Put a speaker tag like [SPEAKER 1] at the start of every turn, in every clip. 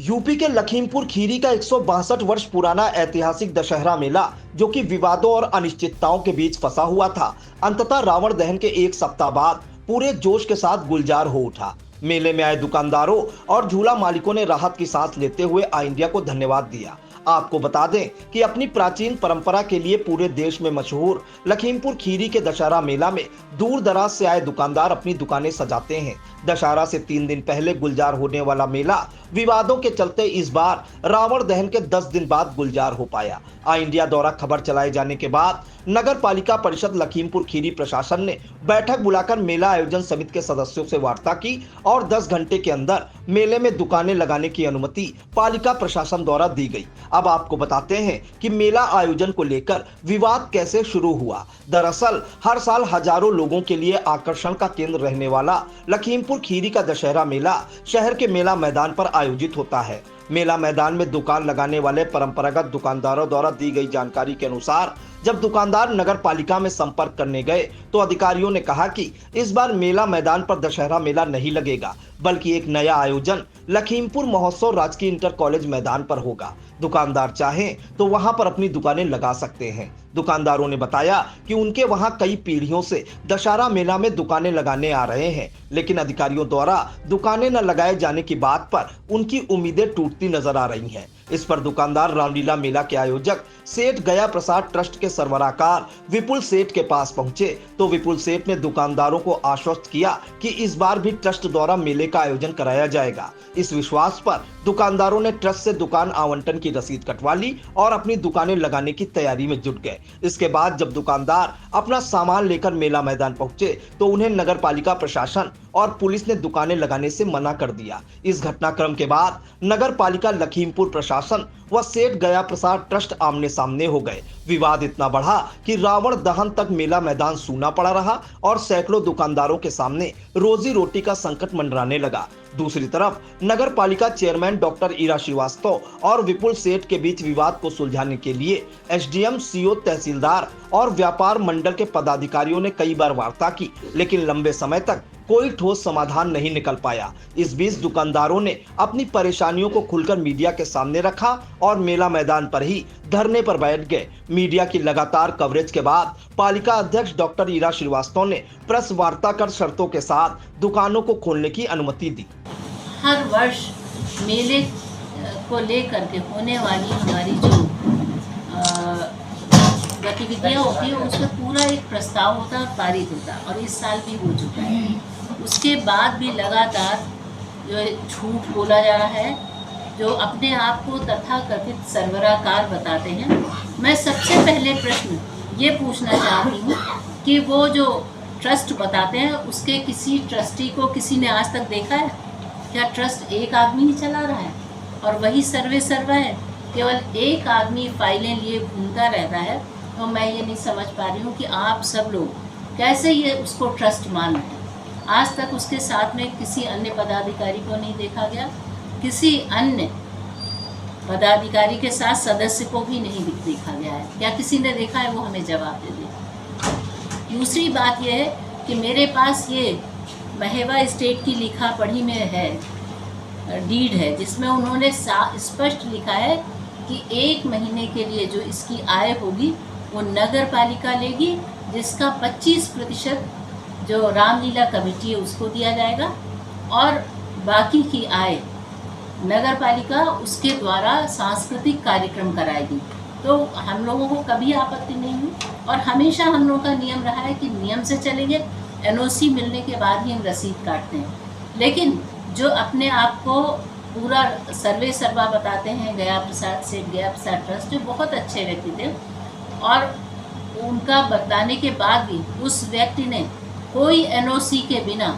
[SPEAKER 1] UP के लखीमपुर खीरी का 162 वर्ष पुराना ऐतिहासिक दशहरा मेला, जो कि विवादों और अनिश्चितताओं के बीच फंसा हुआ था, अंततः रावण दहन के एक सप्ताह बाद पूरे जोश के साथ गुलजार हो उठा। मेले में आए दुकानदारों और झूला मालिकों ने राहत की सांस लेते हुए आई इंडिया को धन्यवाद दिया। आपको बता दें कि अपनी प्राचीन परंपरा के लिए पूरे देश में मशहूर लखीमपुर खीरी के दशहरा मेला में दूर दराज से आए दुकानदार अपनी दुकानें सजाते हैं। दशहरा से 3 दिन पहले गुलजार होने वाला मेला विवादों के चलते इस बार रावण दहन के 10 दिन बाद गुलजार हो पाया। आई इंडिया द्वारा खबर चलाए जाने के बाद नगर पालिका परिषद लखीमपुर खीरी प्रशासन ने बैठक बुलाकर मेला आयोजन समिति के सदस्यों से वार्ता की और 10 घंटे के अंदर मेले में दुकानें लगाने की अनुमति पालिका प्रशासन द्वारा दी गई। अब आपको बताते हैं कि मेला आयोजन को लेकर विवाद कैसे शुरू हुआ। दरअसल हर साल हजारों लोगों के लिए आकर्षण का केंद्र रहने वाला लखीमपुर खीरी का दशहरा मेला शहर के मेला मैदान पर आयोजित होता है। मेला मैदान में दुकान लगाने वाले परंपरागत दुकानदारों द्वारा दी गई जानकारी के अनुसार जब दुकानदार नगर पालिका में संपर्क करने गए तो अधिकारियों ने कहा कि इस बार मेला मैदान पर दशहरा मेला नहीं लगेगा, बल्कि एक नया आयोजन लखीमपुर महोत्सव राजकीय इंटर कॉलेज मैदान पर होगा। दुकानदार चाहें तो वहां पर अपनी दुकानें लगा सकते हैं। दुकानदारों ने बताया कि उनके वहां कई पीढ़ियों से दशहरा मेला में दुकानें लगाने आ रहे हैं, लेकिन अधिकारियों द्वारा दुकानें न लगाए जाने की बात पर उनकी उम्मीदें टूटती नजर आ रही हैं। इस पर दुकानदार रामलीला मेला के आयोजक सेठ गया प्रसाद ट्रस्ट के सरबराहकार विपुल सेठ के पास पहुंचे तो विपुल सेठ ने दुकानदारों को आश्वस्त किया कि इस बार भी ट्रस्ट द्वारा मेले का आयोजन कराया जाएगा। इस विश्वास पर दुकानदारों ने ट्रस्ट से दुकान आवंटन की रसीद कटवा ली और अपनी दुकानें लगाने की तैयारी में जुट गए। इसके बाद जब दुकानदार अपना सामान लेकर मेला मैदान पहुंचे तो उन्हें नगर पालिका प्रशासन और पुलिस ने दुकानें लगाने से मना कर दिया। इस घटनाक्रम के बाद नगर पालिका लखीमपुर प्रशासन व सेठ गया प्रसाद ट्रस्ट आमने सामने हो गए। विवाद इतना बढ़ा कि रावण दहन तक मेला मैदान सूना पड़ा रहा और सैकड़ों दुकानदारों के सामने रोजी रोटी का संकट मंडराने लगा। दूसरी तरफ नगर पालिका चेयरमैन डॉक्टर ईरा श्रीवास्तव और विपुल सेठ के बीच विवाद को सुलझाने के लिए एसडीएम, सीओ, तहसीलदार और व्यापार मंडल के पदाधिकारियों ने कई बार वार्ता की, लेकिन लंबे समय तक कोई ठोस समाधान नहीं निकल पाया। इस बीच दुकानदारों ने अपनी परेशानियों को खुलकर मीडिया के सामने रखा और मेला मैदान पर ही धरने पर बैठ गए। मीडिया की लगातार कवरेज के बाद पालिका अध्यक्ष डॉक्टर ईरा श्रीवास्तव ने प्रेस वार्ता कर शर्तों के साथ दुकानों को खोलने की अनुमति दी।
[SPEAKER 2] हर वर्ष मेले को लेकर के होने वाली हमारी जो गतिविधियाँ होती है उसमें पूरा एक प्रस्ताव होता है और पारित होता है, और इस साल भी हो चुका है। उसके बाद भी लगातार जो झूठ बोला जा रहा है, जो अपने आप को तथाकथित सरबराहकार बताते हैं। मैं सबसे पहले प्रश्न ये पूछना चाहती हूँ कि वो जो ट्रस्ट बताते हैं उसके किसी ट्रस्टी को किसी ने आज तक देखा है? क्या ट्रस्ट एक आदमी ही चला रहा है और वही सर्वा है? केवल एक आदमी फाइलें लिए घूमता रहता है। तो मैं ये नहीं समझ पा रही हूँ कि आप सब लोग कैसे ये उसको ट्रस्ट मान रहे हैं। आज तक उसके साथ में किसी अन्य पदाधिकारी को नहीं देखा गया, किसी अन्य पदाधिकारी के साथ सदस्य को भी नहीं देखा गया है। क्या किसी ने देखा है? वो हमें जवाब दे दे। दूसरी बात यह है कि मेरे पास ये महेवा स्टेट की लिखा पढ़ी में है, डीड है, जिसमें उन्होंने स्पष्ट लिखा है कि 1 महीने के लिए जो इसकी आय होगी वो नगर पालिका लेगी, जिसका 25% जो रामलीला कमेटी है उसको दिया जाएगा और बाकी की आय नगर पालिका उसके द्वारा सांस्कृतिक कार्यक्रम कराएगी। तो हम लोगों को कभी आपत्ति नहीं हुई और हमेशा हम लोगों का नियम रहा है कि नियम से चलेंगे। एनओसी मिलने के बाद ही हम रसीद काटते हैं। लेकिन जो अपने आप को पूरा सर्वा बताते हैं, गया प्रसाद सेठ गया प्रसाद ट्रस्ट, जो बहुत अच्छे व्यक्ति थे, और उनका बताने के बाद भी उस व्यक्ति ने कोई एनओसी के बिना,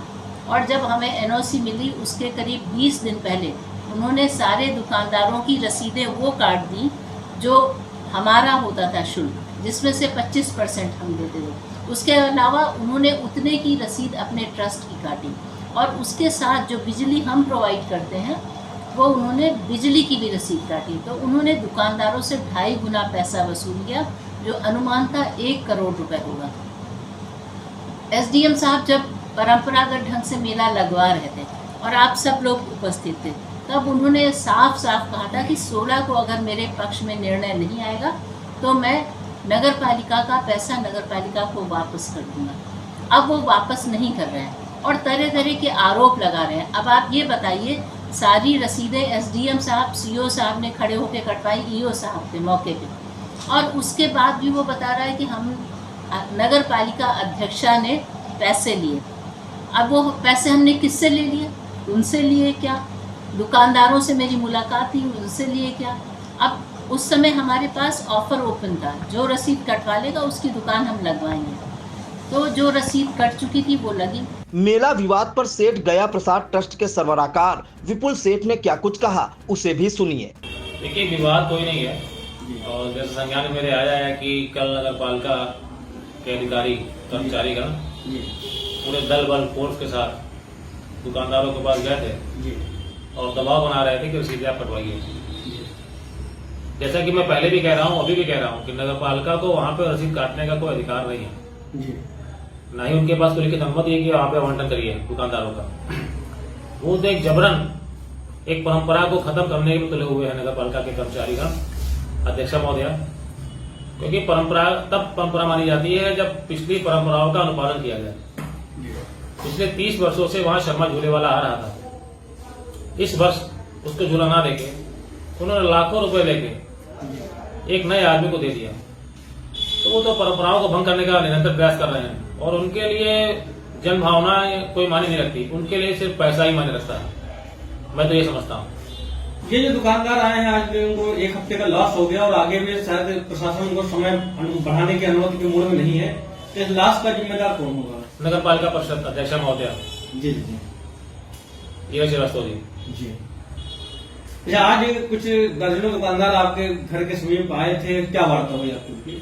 [SPEAKER 2] और जब हमें एनओसी मिली उसके करीब 20 दिन पहले उन्होंने सारे दुकानदारों की रसीदें वो काट दी जो हमारा होता था शुल्क, जिसमें से 25% हम देते थे। उसके अलावा उन्होंने उतने की रसीद अपने ट्रस्ट की काटी और उसके साथ जो बिजली हम प्रोवाइड करते हैं वो उन्होंने बिजली की भी रसीद काटी। तो उन्होंने दुकानदारों से 2.5 गुना पैसा वसूल किया, जो अनुमान था 1 करोड़ रुपए होगा। एसडीएम साहब जब परंपरागत ढंग से मेला लगवा रहे थे और आप सब लोग उपस्थित थे, तब उन्होंने साफ साफ कहा था कि 16 को अगर मेरे पक्ष में निर्णय नहीं आएगा तो मैं नगर पालिका का पैसा नगर पालिका को वापस कर दूंगा। अब वो वापस नहीं कर रहे हैं और तरह तरह के आरोप लगा रहे हैं। अब आप ये बताइए, सारी रसीदें एसडीएम साहब, सीओ साहब ने खड़े होकर कटवाई, ईओ साहब पे मौके पे, और उसके बाद भी वो बता रहा है कि हम नगर पालिका अध्यक्षा ने पैसे लिए। अब वो पैसे हमने किससे ले लिए? उनसे लिए क्या? दुकानदारों से मेरी मुलाकात थी, उनसे लिए क्या? अब उस समय हमारे पास ऑफर ओपन था, जो रसीद कटवा लेगा उसकी दुकान हम लगवाएंगे। तो जो रसीद कट चुकी थी वो लगी।
[SPEAKER 1] मेला विवाद पर सेठ गया प्रसाद ट्रस्ट के सरबराहकार विपुल सेठ ने क्या कुछ कहा, उसे भी सुनिए।
[SPEAKER 3] देखिए, विवाद कोई नहीं है और जैसे संज्ञान मेरे आया है कि कल नगर पालिका के अधिकारी कर्मचारीगण पूरे दल बल फोर्स के साथ दुकानदारों के पास गए थे और दबाव बना रहे थे कि रसीदें आप कटवाइए। जैसा कि मैं पहले भी कह रहा हूँ, अभी भी कह रहा हूँ कि नगर पालिका को वहाँ पे रसीद काटने का कोई अधिकार नहीं है, ना ही उनके पास कोई लिखित अनुमति है कि वहाँ पे आवंटन करिए दुकानदारों का। वो तो एक जबरन एक परंपरा को खत्म करने में तुले हुए हैं नगर पालिका के कर्मचारीगण, अध्यक्षा महोदया। क्योंकि परंपरा तब परंपरा मानी जाती है जब पिछली परंपराओं का अनुपालन किया जाए। पिछले 30 वर्षों से वहाँ शर्मा झूले वाला आ रहा था। इस वर्ष उसको झूला ना देके उन्होंने लाखों रुपए लेके एक नए आदमी को दे दिया। तो वो तो परंपराओं को भंग करने का निरंतर प्रयास कर रहे हैं और उनके लिए जन भावना कोई मायने नहीं रखती, उनके लिए सिर्फ पैसा ही मायने रखता है। मैं तो ये समझता हूँ।
[SPEAKER 4] ये जो दुकानदार आए हैं आज उनको 1 हफ्ते का लॉस हो गया और आगे भी शायद प्रशासन उनको समय बढ़ाने की अनुमति के मूड में नहीं है, तो इस लॉस का जिम्मेदार कौन होगा?
[SPEAKER 3] नगर पालिका परिषद अध्यक्षा महोदया
[SPEAKER 4] जी जी
[SPEAKER 3] ईरा श्रीवास्तव जी।
[SPEAKER 4] अच्छा, आज कुछ दर्जनों दुकानदार आपके घर के समीप आए थे, क्या वार्ता हुई आपकी?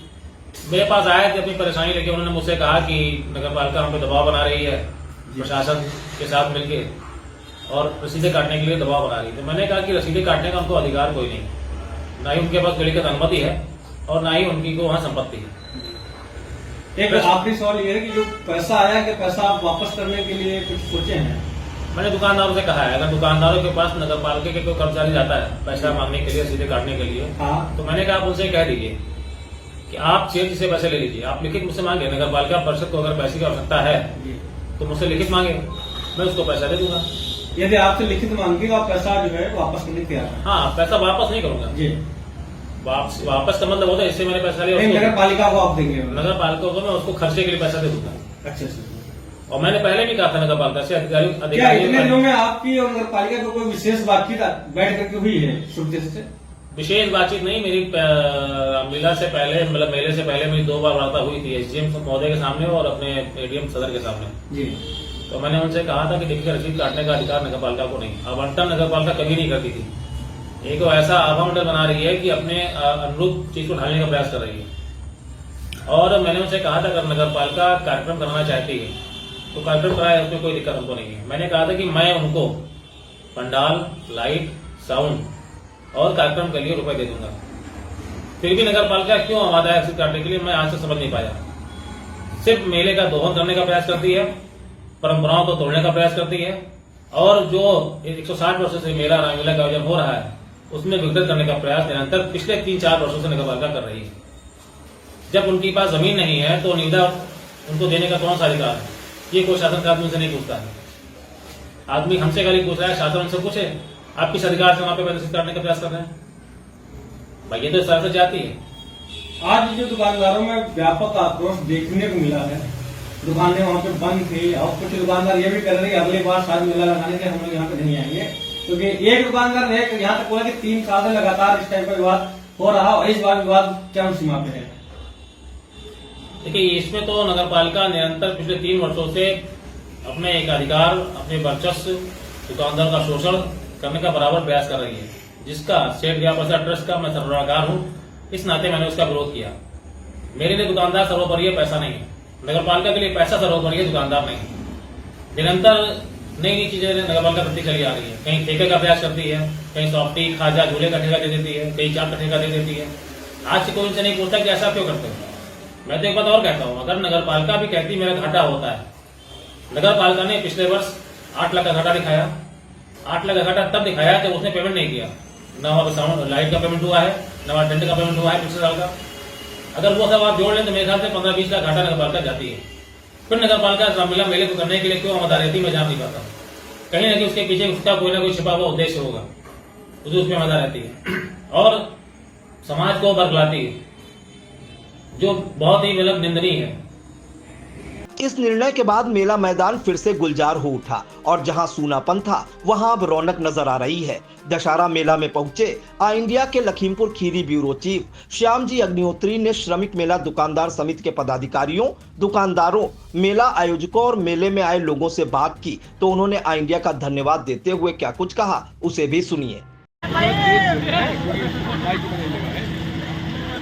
[SPEAKER 3] मेरे पास आए थे अपनी परेशानी लेके। उन्होंने मुझसे कहा कि नगर पालिका हम पे दबाव बना रही है प्रशासन के साथ मिलके और रसीदें काटने के लिए दबाव बना रही है। तो मैंने कहा कि रसीदें काटने का उनको अधिकार कोई नहीं, ना ही उनके पास लिखित अनुमति है और ना ही उनकी को वहाँ संपत्ति है।
[SPEAKER 4] एक आखिरी सवाल ये है कि जो पैसा आया, कि पैसा आप वापस करने के लिए कुछ सोचे हैं?
[SPEAKER 3] मैंने दुकानदारों से कहा है, अगर दुकानदारों के पास नगर पालिका के कोई कर्मचारी जाता है पैसा मांगने के लिए, रसीदें काटने के लिए, तो मैंने कहा आप उनसे कह दीजिए कि आप सेठ से पैसे ले लीजिए, आप लिखित मुझसे मांगे। नगर पालिका परिषद को अगर पैसे की आवश्यकता है तो मुझसे लिखित मांगे, मैं उसको पैसा दे दूंगा।
[SPEAKER 4] यदि आपसे लिखित मांगेगा आप पैसा जो है वापस करने तैयार है?
[SPEAKER 3] हाँ, पैसा वापस नहीं करूंगा जी। वापस का मतलब होता है इससे मैंने पैसा लिया,
[SPEAKER 4] नगर पालिका को आप देंगे?
[SPEAKER 3] नगर पालिका को मैं उसको खर्चे के लिए पैसा दे दूंगा।
[SPEAKER 4] अच्छा।
[SPEAKER 3] और मैंने पहले भी कहा था नगर पालिका से
[SPEAKER 4] क्या इतने दिनों में आपकी और नगर पालिका को कोई विशेष बातचीत बैठ करके हुई है शुभ से?
[SPEAKER 3] विशेष बातचीत नहीं, मेरी रामलीला से पहले, मतलब मेले से पहले मेरी 2 बार वार्ता हुई थी एसडीएम महोदय के सामने और अपने एडीएम सदर के सामने जी। तो मैंने उनसे कहा था कि देखिए, रसीद काटने का अधिकार नगर पालिका को नहीं, आवंटन नगर पालिका कभी नहीं करती थी। एक ऐसा आवंटन बना रही है कि अपने अनुरूप चीज को ढालने का प्रयास कर रही है। और मैंने उनसे कहा था अगर नगर पालिका कार्यक्रम कराना चाहती है तो कार्यक्रम कराए, उसमें कोई दिक्कत हमको नहीं है। मैंने कहा था कि मैं उनको पंडाल, लाइट, साउंड और कार्यक्रम के लिए रुपए दे दूंगा। फिर भी नगर पालिका क्यों आमादा है रसीद काटने के लिए, मैं आज तक समझ नहीं पाया। सिर्फ मेले का दोहन करने का प्रयास करती है, परंपराओं को तोड़ने का प्रयास करती है और जो 160 वर्षों से मेला रामलीला का आयोजन हो रहा है उसमें विघटित करने का प्रयास निरंतर पिछले 3-4 वर्षों से नगर पालिका कर रही है। जब उनके पास जमीन नहीं है तो निविदा उनको देने का कौन सा अधिकार है? ये कोई शासन का आदमी से नहीं पूछता है। आदमी हमसे गाली पूछ रहा है, शासन हमसे पूछे आप किस अधिकार से वहां पे रसीद काटने का प्रयास कर रहे हैं? भाई ये तो इस तरह से जाती है।
[SPEAKER 4] आज जो दुकानदारों में व्यापक आक्रोश देखने को मिला है, दुकानें वहाँ पे बंद थी और कुछ दुकानदार ये भी कर रहे हैं अगली बार शायद मेला लगाने के हम लोग यहाँ पे नहीं आएंगे, क्योंकि एक दुकानदार ने यहाँ तक बोला कि 3 साल से लगातार इस टाइप का विवाद हो रहा और इस बार विवाद चरम सीमा पे है।
[SPEAKER 3] देखिए, इसमें तो नगर पालिका निरंतर पिछले 3 वर्षों से अपने एक अधिकार, अपने वर्चस्व, दुकानदार का शोषण करने का बराबर प्रयास कर रही है, जिसका सेठ गया प्रसाद ट्रस्ट का मैं सरबराहकार हूँ। इस नाते मैंने उसका विरोध किया। मेरे लिए दुकानदार सर्वोपरि है, पैसा नहीं है। नगर पालिका के लिए पैसा सर्वोपरि है, दुकानदार नहीं। निरंतर नई नई चीजें नगर पालिका करती चली आ रही है। कहीं ठेके का प्रयास करती है, कहीं सॉफ्टी, खाजा, झूले का ठेका दे देती है, कहीं चाट का ठेका दे देती है। आज से कोई उनसे नहीं पूछता कि ऐसा क्यों करते हो। मैं तो एक बात और कहता हूँ, अगर नगर पालिका भी कहती मेरा घाटा होता है, नगर पालिका ने पिछले वर्ष 8 लाख का घाटा दिखाया, 8 लाख का घाटा तब दिखाया जब उसने पेमेंट नहीं किया। ना वहाँ पे साउंड लाइट का पेमेंट हुआ है, ना वहाँ टेंट का पेमेंट हुआ है पिछले साल का। अगर वो सब आप जोड़ लें तो मेरे ख्याल से 15-20 लाख घाटा नगर पालिका जाती है। फिर नगर पालिका रामलीला मेले को करने के लिए क्यों आमदार रहती, मैं जान नहीं पाता। कहीं ना कहीं उसके पीछे उसका कोई ना कोई छिपा हुआ उद्देश्य होगा, उसमें आमदार रहती है और समाज को बरगलाती है, जो बहुत ही मतलब निंदनीय है।
[SPEAKER 1] इस निर्णय के बाद मेला मैदान फिर से गुलजार हो उठा और जहां सूनापन था वहां अब रौनक नजर आ रही है। दशहरा मेला में पहुंचे आ इंडिया के लखीमपुर खीरी ब्यूरो चीफ श्याम जी अग्निहोत्री ने श्रमिक मेला दुकानदार समिति के पदाधिकारियों, दुकानदारों, मेला आयोजकों और मेले में आए लोगों से बात की तो उन्होंने आ इंडिया का धन्यवाद देते हुए क्या कुछ कहा, उसे भी सुनिए।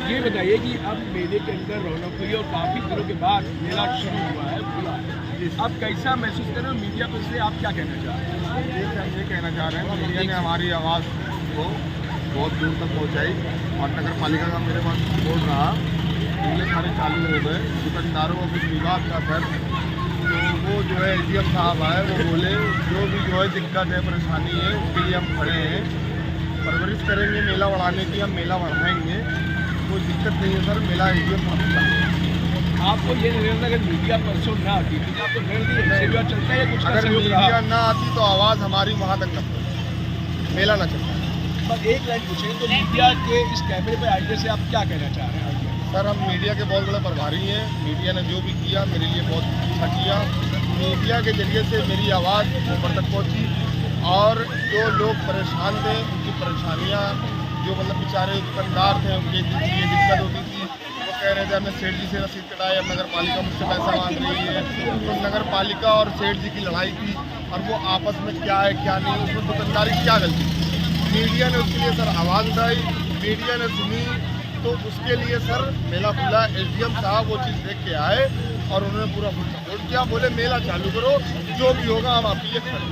[SPEAKER 5] ये बताइए कि अब मेले के अंदर रौनक हुई और काफी दिनों के बाद मेला शुरू हुआ है खुला है, आप कैसा महसूस कर रहे हो? मीडिया को इसलिए आप क्या कहना चाह रहे हैं?
[SPEAKER 6] हम ये कहना चाह रहे हैं कि मीडिया ने हमारी आवाज़ को बहुत दूर तक पहुंचाई और नगर पालिका का मेरे पास बोल रहा मेले सारे चालू हो गए। दुकानदारों को कुछ विवाद था सर, तो वो जो है एडीएम साहब आए, वो बोले जो भी जो है दिक्कत है, परेशानी है, उसके लिए हम खड़े हैं, परवरिश करेंगे मेला बढ़ाने की, हम मेला बढ़ाएंगे, कोई दिक्कत नहीं है सर। मेला एडीएम
[SPEAKER 5] आपको ये निर्णय अगर मीडिया परसों ना आती तो आपको निर्णय चलता है कुछ
[SPEAKER 6] अगर मीडिया ना आती तो आवाज़ हमारी वहाँ तक न पहुँचती, मेला ना चलता।
[SPEAKER 5] बस एक लाइन पूछें तो मीडिया के इस कैमरे पे आइडिया से आप क्या कहना चाह रहे हैं?
[SPEAKER 6] सर हम मीडिया के बहुत बड़े प्रभारी हैं। मीडिया ने जो भी किया मेरे लिए बहुत अच्छा किया। मीडिया के जरिए से मेरी आवाज़ ऊपर तक पहुंची और जो लोग परेशान थे उनकी परेशानियां, जो मतलब बेचारे दुकानदार थे उनके लिए दिक्कत होती थी, वो कह रहे थे हमने सेठ जी से रसीद कटाई, अब नगर पालिका मुझसे पैसा मांग रही है। तो नगर पालिका और सेठ जी की लड़ाई थी और वो आपस में क्या है क्या नहीं, उसमें दुकानदारी की क्या गलती। मीडिया ने उसके लिए सर आवाज़ उठाई, मीडिया ने सुनी, तो उसके लिए सर मेला खुला। एसडीएम साहब वो चीज़ देख के आए और उन्होंने पूरा फुल सपोर्ट किया, बोले मेला चालू करो, जो भी होगा हम आपके लिए खड़े।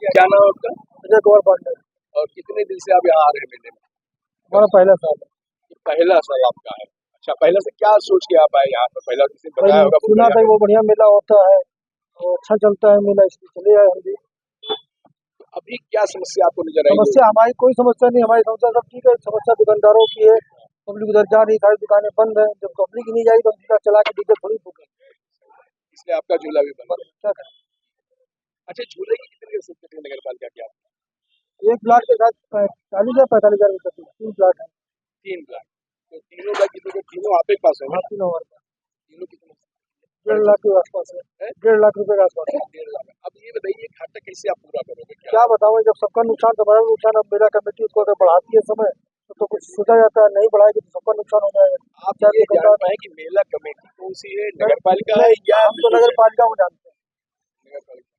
[SPEAKER 5] क्या नाम है आपका?
[SPEAKER 6] अजय कुमार पांडे।
[SPEAKER 5] और कितने दिन से आप यहाँ आ रहे हैं मेले में?
[SPEAKER 6] हमारा पहला साल है।
[SPEAKER 5] पहला साल आपका है? अच्छा, पहले से क्या सोच के आप आए यहाँ पर? पहला किसी ने बताया होगा?
[SPEAKER 6] सुना था वो बढ़िया मेला होता है और अच्छा चलता है मेला, इसलिए चले आए हम भी।
[SPEAKER 5] अभी क्या समस्या आपको नजर आई?
[SPEAKER 6] समस्या हमारी कोई समस्या नहीं, हमारी समस्या सब ठीक है। समस्या दुकानदारों की है, पब्लिक उधर जा रही, सारी दुकानें बंद है। जब पब्लिक नहीं जाएगी तो हम सीधा चला के डीजल थोड़ी फूकें,
[SPEAKER 5] इसलिए आपका झूला भी बंद है।
[SPEAKER 6] क्या करें?
[SPEAKER 5] अच्छा, झूले की कितनी रसीद कटी नगर पालिका की?
[SPEAKER 6] 1 प्लाट के साथ 40,000 45,000 रुपये 3 प्लाट है।
[SPEAKER 5] 3 लाख। तो तीनों का कितने? तीनों आपके पास है?
[SPEAKER 6] हाँ, तीनों हमारे पास।
[SPEAKER 5] तीनों कितने?
[SPEAKER 6] 1.5 लाख के आसपास है, 1.5 लाख रुपए के आसपास है।
[SPEAKER 5] 1.5 लाख। अब ये बताइए घाटा कैसे आप पूरा करोगे?
[SPEAKER 6] क्या बताओ, जब सबका नुकसान तो हमारा नुकसान। अब मेरा कमेटी उसको अगर बढ़ाती है समय तो कुछ सोचा जाता है, नहीं बढ़ाएगी तो सबका नुकसान हो जाएगा।
[SPEAKER 5] आप ये जानना है कि मेला कमेटी कौन सी है, नगर पालिका है या?
[SPEAKER 6] हम तो नगर पालिका को जानते हैं।
[SPEAKER 5] नगर पालिका।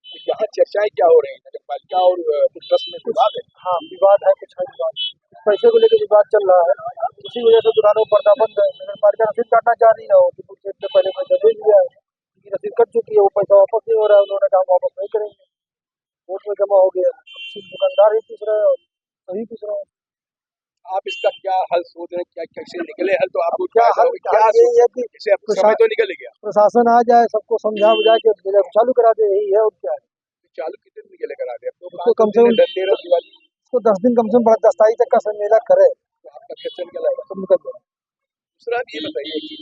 [SPEAKER 5] तो यहाँ चर्चाएं क्या हो रही है नगर पालिका और कुछ ट्रस्ट में विवाद है?
[SPEAKER 6] हाँ, विवाद है, कुछ है विवाद, पैसे को लेकर विवाद चल रहा है। उसी वजह से दुकानों पर पर्दा बंद है। नगर पालिका रसीद काटना चाह रही है और से पहले पैसा दे दिया है, उनकी रसीद कट चुकी है, वो पैसा वापस नहीं हो रहा है। उन्होंने कहा वापस नहीं करेंगे, कोर्ट में जमा हो गया। दुकानदार ही पूछ रहे हैं और सभी पूछ रहे हैं।
[SPEAKER 5] आप इसका क्या हल सोच रहे हैं? क्या कैसे निकले हल? तो आपको
[SPEAKER 6] क्या हल
[SPEAKER 5] क्या
[SPEAKER 6] यही है कि
[SPEAKER 5] समय तो निकल गया,
[SPEAKER 6] प्रशासन आ जाए, सबको समझा बुझा के मेला चालू करा दे, यही है और क्या है।
[SPEAKER 5] चालू कितने दिन के लिए करा दे?
[SPEAKER 6] उसको कम से कम
[SPEAKER 5] 13 दिवाली,
[SPEAKER 6] उसको 10 दिन कम से कम 10 तारीख तक का मेला करे
[SPEAKER 5] तो आपका खर्चा निकल आएगा,
[SPEAKER 6] सब निकल जाए।
[SPEAKER 5] दूसरा ये बताइए कि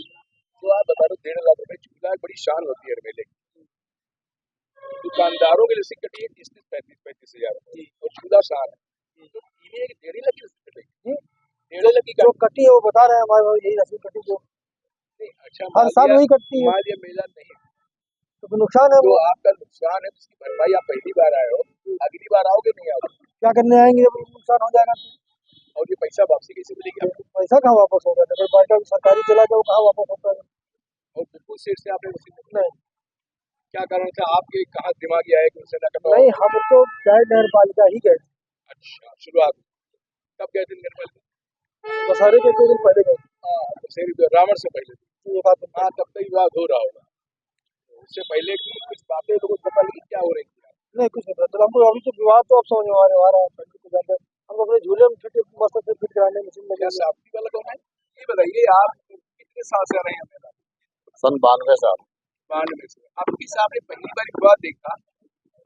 [SPEAKER 5] जो आप बता रहे 1.5 लाख रुपए झूला बड़ी शान होती है मेले की, दुकानदारों की रसीद कटी है 30-35 हजार और झूला शान है, तो 1.5 लाख की रसीद कटेगी? 1.5 लाख की
[SPEAKER 6] जो कटी है वो बता रहे हैं हमारे, यही रसीद कटी जो
[SPEAKER 5] अच्छा
[SPEAKER 6] हर साल वही कटती है,
[SPEAKER 5] मान लिया मेला नहीं
[SPEAKER 6] तो नुकसान है
[SPEAKER 5] तो
[SPEAKER 6] वो।
[SPEAKER 5] आपका नुकसान है, उसकी भरपाई आप पहली बार आए हो, अगली बार आओगे नहीं आओगे?
[SPEAKER 6] क्या करने आएंगे जब नुकसान हो जाएगा तो?
[SPEAKER 5] और ये पैसा वापसी कैसे मिलेगी आपको?
[SPEAKER 6] पैसा कहाँ वापस होगा? नगर पालिका सरकारी चला गया, वो कहाँ वापस होता है?
[SPEAKER 5] और बिल्कुल सेठ से आपने रसीद
[SPEAKER 6] नहीं,
[SPEAKER 5] क्या कारण था? आपके कहाँ दिमाग आया कि उनसे ना कटवाओ?
[SPEAKER 6] नहीं, हम तो गए नगर पालिका ही गए।
[SPEAKER 5] अच्छा, शुरुआत कब गए थे नगर पालिका?
[SPEAKER 6] दशहरे के 2 दिन पहले गए।
[SPEAKER 5] रावण से पहले
[SPEAKER 6] एक आध दिन
[SPEAKER 5] हाँ, तब तक विवाद हो रहा होगा। उससे पहले की कुछ बातें लोगों को पता लगी क्या हो रही थी?
[SPEAKER 6] नहीं, कुछ नहीं पता हमको। अभी तो विवाद तो अब समझ में आ रहा है। हम अपने झूले में मस्त से फिट कराने मशीन में
[SPEAKER 5] क्या साफ्टी वाला कौन है? ये बताइए आप कितने साल से रहे हैं मेला?
[SPEAKER 6] सन 92 साल।
[SPEAKER 5] 92 से। अब इस आपने पहली बार विवाद देखा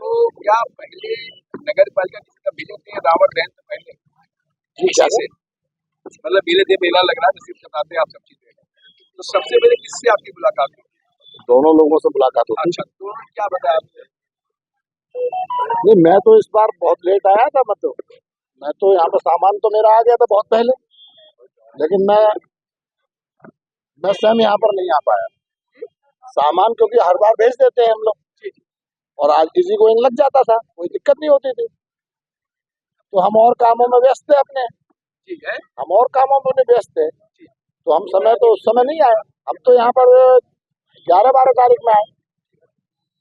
[SPEAKER 5] तो क्या पहले नगर पालिका किसी का मिले थे रावण दहन से पहले किसी से, मतलब मेले थे, मेला लग रहा है, नसीब बताते हैं आप सब चीजें, तो सबसे पहले किससे आपकी मुलाकात हुई?
[SPEAKER 7] दोनों लोगों से मुलाकात होती।
[SPEAKER 5] अच्छा, तो क्या बताया आपने?
[SPEAKER 7] नहीं, मैं तो इस बार बहुत लेट आया था। मैं तो यहाँ पे सामान तो मेरा आ गया था बहुत पहले, लेकिन मैं स्वयं यहाँ पर नहीं आ पाया सामान, क्योंकि हर बार भेज देते हैं हम लोग, और आज किसी को इन लग जाता था, कोई दिक्कत नहीं होती थी। तो हम और कामों में व्यस्त थे अपने,
[SPEAKER 5] ठीक है,
[SPEAKER 7] हम और कामों में व्यस्त थे, तो हम तो उस समय नहीं आए। हम तो यहाँ पर 11-12 तारीख में आए।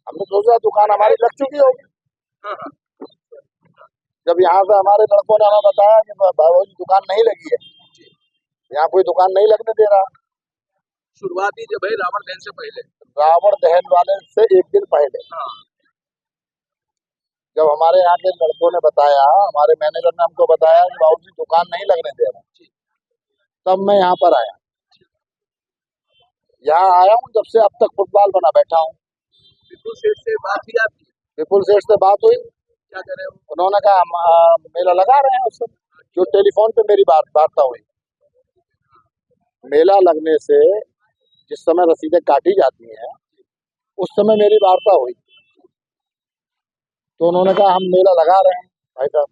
[SPEAKER 7] हमने सोचा दुकान हमारी लग चुकी होगी। जब यहाँ से हमारे लड़कों ने हमें बताया कि बाबू जी दुकान नहीं लगी है, यहाँ कोई दुकान नहीं लगने दे रहा।
[SPEAKER 5] शुरुआती जब है रावण दहन से पहले,
[SPEAKER 7] रावण दहन वाले से एक दिन पहले जब हमारे यहाँ के लड़कों ने बताया, हमारे मैनेजर ने हमको बताया कि बाबू जी दुकान नहीं लगने दे रहा, तब मैं यहाँ पर आया। यहाँ आया हूँ जब से अब तक फुटबॉल बना बैठा हूँ।
[SPEAKER 5] विपुल सेठ से बात हुई आपकी?
[SPEAKER 7] विपुल सेठ से बात हुई,
[SPEAKER 5] क्या कर रहे हो?
[SPEAKER 7] उन्होंने कहा हम मेला लगा रहे हैं। उस समय जो टेलीफोन पे मेरी वार्ता हुई, मेला लगने से जिस समय रसीदें काटी जाती हैं उस समय मेरी वार्ता हुई, तो उन्होंने कहा हम मेला लगा रहे हैं भाई साहब।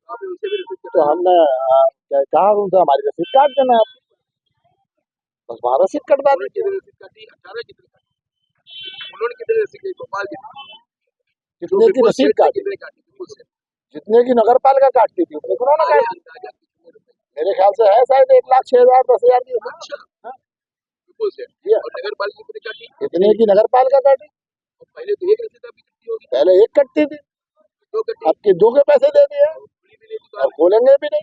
[SPEAKER 5] आप उनसे भी रिसीव
[SPEAKER 7] तो हमने कहा उनसे हमारी रसीद काट देना आप, बस वहाँ रसीद कटवा दी।
[SPEAKER 5] रसीद काटी 18 कितने काटी? उन्होंने कितने रसीद काटी? गोपाल
[SPEAKER 7] जितने की रसीद काटी,
[SPEAKER 5] कितने काटी? विपुल सेठ
[SPEAKER 7] जितने की नगर पालिका काटती थी उतने उन्होंने काटी।
[SPEAKER 5] अंदाजा कितने रुपए?
[SPEAKER 7] मेरे ख्याल से है शायद 1,06,000 10,000 की।
[SPEAKER 5] अच्छा, विपुल सेठ और नगर पालिका कितने काटी?
[SPEAKER 7] इतने की नगर पालिका काटी।
[SPEAKER 5] और पहले तो एक रसीद अभी कितनी होगी?
[SPEAKER 7] पहले एक कटती थी,
[SPEAKER 5] दो कटी,
[SPEAKER 7] अब की 2 के पैसे दे दिए और खोलेंगे भी नहीं।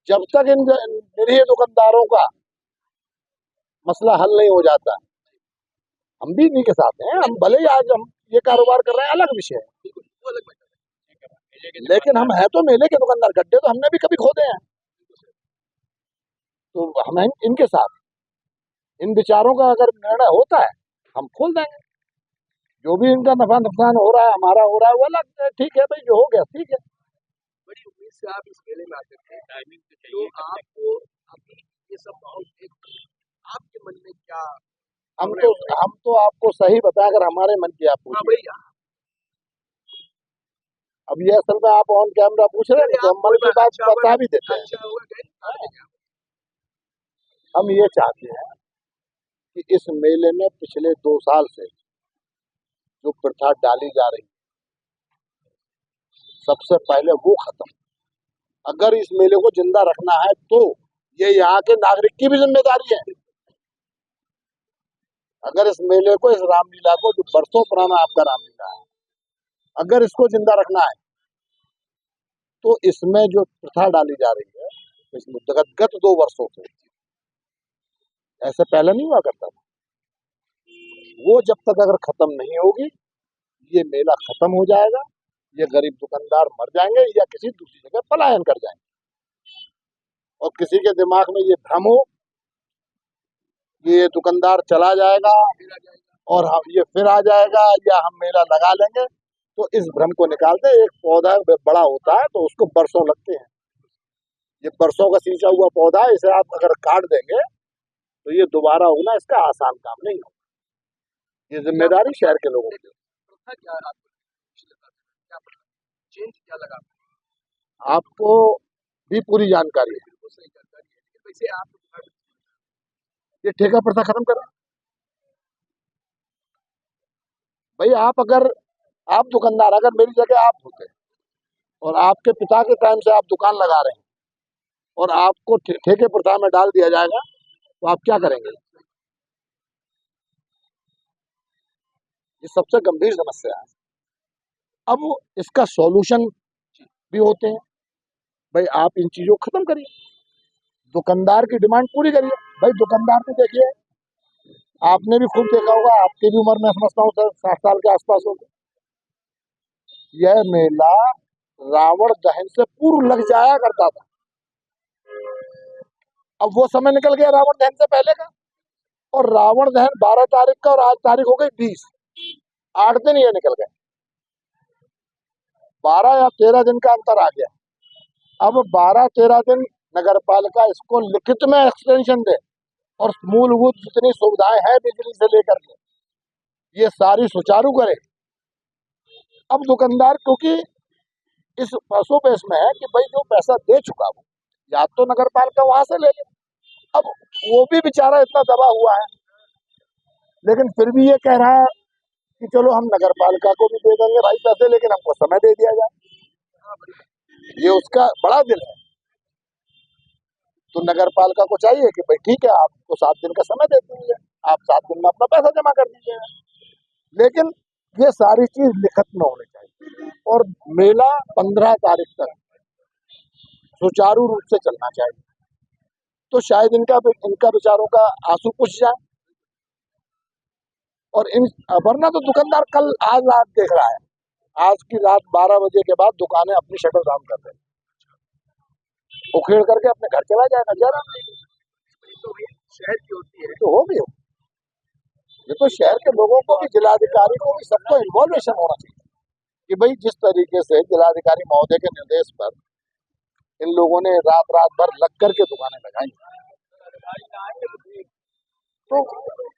[SPEAKER 7] जब तक इन निरीह दुकानदारों का मसला हल नहीं हो जाता, हम भी इन्हीं के साथ हैं। हम भले ही आज हम ये कारोबार कर रहे हैं, अलग विषय है, लेकिन हम हैं तो मेले के दुकानदार। गड्ढे तो हमने भी कभी खोदे हैं, तो हम इनके साथ, इन विचारों का अगर निर्णय होता है हम खोल देंगे। जो भी इनका नफा नुकसान हो रहा है, हमारा हो रहा है, वो अलग है, ठीक है भाई, जो हो गया ठीक है।
[SPEAKER 5] बड़ी उम्मीद से आप इस मेले में आते थे, टाइमिंग तो चाहिए, तो आपको अभी ये सब माहौल देख आपके मन में क्या?
[SPEAKER 7] हम तो आपको सही बताएं, अगर हमारे मन की आप पूछें।
[SPEAKER 5] भैया,
[SPEAKER 7] अब ये असल में आप ऑन कैमरा पूछ रहे हैं तो हम मन की बात बता भी देते हैं। हम ये चाहते हैं कि इस मेले में पिछले 2 साल से जो प्रथा डाली जा रही है, सबसे पहले वो खत्म। अगर इस मेले को जिंदा रखना है तो ये यहाँ के नागरिक की भी जिम्मेदारी है। अगर इस मेले को, इस रामलीला को, जो बरसों पुराना आपका रामलीला है, अगर इसको जिंदा रखना है तो इसमें जो प्रथा डाली जा रही है, इसमें गत 2 वर्षों से, ऐसे पहले नहीं हुआ करता था, वो जब तक अगर खत्म नहीं होगी, ये मेला खत्म हो जाएगा। ये गरीब दुकानदार मर जाएंगे या किसी दूसरी जगह पलायन कर जाएंगे। और किसी के दिमाग में ये भ्रम हो कि ये दुकानदार चला जाएगा और ये फिर आ जाएगा या हम मेला लगा लेंगे, तो इस भ्रम को निकाल दे। एक पौधा बड़ा होता है तो उसको बरसों लगते हैं। ये बरसों का सींचा हुआ पौधा है, इसे आप अगर काट देंगे तो ये दोबारा होना इसका आसान काम नहीं होगा। ये जिम्मेदारी शहर के लोगों की।
[SPEAKER 5] क्या लगा
[SPEAKER 7] आपको भी पूरी जानकारी है।
[SPEAKER 5] वैसे आप
[SPEAKER 7] ये ठेका प्रथा खत्म करें भाई। आप दुकानदार, अगर मेरी जगह आप होते और आपके पिता के टाइम से आप दुकान लगा रहे हैं और आपको ठेके प्रथा में डाल दिया जाएगा तो आप क्या करेंगे? ये सबसे गंभीर समस्या है। अब इसका सॉल्यूशन भी होते हैं भाई, आप इन चीजों को खत्म करिए, दुकानदार की डिमांड पूरी करिए। भाई दुकानदार भी देखिए, आपने भी खूब देखा होगा, आपकी भी उम्र में समझता हूँ 60 साल के आसपास होगी, यह मेला रावण दहन से पूर्व लग जाया करता था। अब वो समय निकल गया रावण दहन से पहले का, और रावण दहन 12 तारीख का और आज तारीख हो गई 20, 8 दिन ये निकल गए। 12 या 13 दिन का अंतर आ गया। अब 12-13 दिन नगर पालिका इसको लिखित में एक्सटेंशन दे और मूलभूत जितनी सुविधाएं हैं बिजली से लेकर के ये सारी सुचारू करे। अब दुकानदार क्योंकि इस पैसों पे इसमें है कि भाई जो पैसा दे चुका वो या तो नगर पालिका वहां से ले ले। अब वो भी बेचारा इतना दबा हुआ है, लेकिन फिर भी ये कह रहा है कि चलो हम नगर पालिका को भी दे देंगे भाई पैसे, लेकिन हमको समय दे दिया जाए। ये उसका बड़ा दिल है। तो नगर पालिका को चाहिए कि भाई ठीक है, आपको 7 दिन का समय दे दीजिए, आप 7 दिन में अपना पैसा जमा कर दीजिएगा, लेकिन ये सारी चीज लिखित में होनी चाहिए और मेला 15 तारीख तक सुचारू रूप से चलना चाहिए। तो शायद इनका विचारों का आंसू पुछ जाए। और वरना तो दुकानदार आज रात देख रहा है, आज की रात 12 बजे के बाद दुकानें अपनी शटर डाउन कर देंगी, उखेड़ करके अपने घर चला जाएगा। जरा
[SPEAKER 5] शहर की होती है
[SPEAKER 7] तो होगी। ये तो शहर के लोगों को भी, जिलाधिकारी को भी, सबको इन्वॉल्वेशन होना चाहिए कि भाई जिस तरीके से जिलाधिकारी महोदय के निर्देश पर इन लोगों ने रात भर लग करके दुकानें लगाई, तो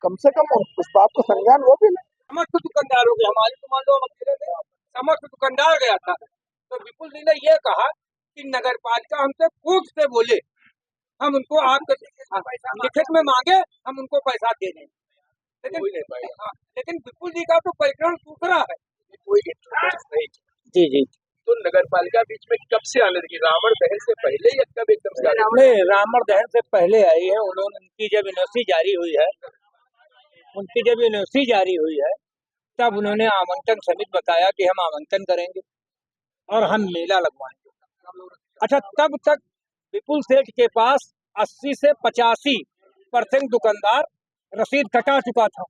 [SPEAKER 7] कम से कम उस बात को संज्ञान वो भी ले।
[SPEAKER 8] समस्त दुकानदारों के, हमारी तो मान लो हम अकेले थे, समस्त दुकानदार गया था, तो विपुल जी ने ये कहा कि नगर पालिका हमसे खूब से बोले, हम उनको आप लिखित में मांगे, हम उनको पैसा दे दें, लेकिन विपुल जी का तो परिक्रम दूसरा है।
[SPEAKER 5] कोई इंटरेस्ट नहीं।
[SPEAKER 8] जी जी।
[SPEAKER 5] तो नगर पालिका बीच में कब से आने लगी? रावण दहन से पहले या कब एकदम से?
[SPEAKER 8] नहीं, रावण दहन से पहले आई है। उनकी जब यूनिवर्सिटी जारी हुई है, तब उन्होंने आमंत्रण समिति बताया कि हम आमंत्रण करेंगे और हम मेला लगवाएंगे। अच्छा, तब तक विपुल सेठ के पास 80 से 85% दुकानदार रसीद कटा चुका था।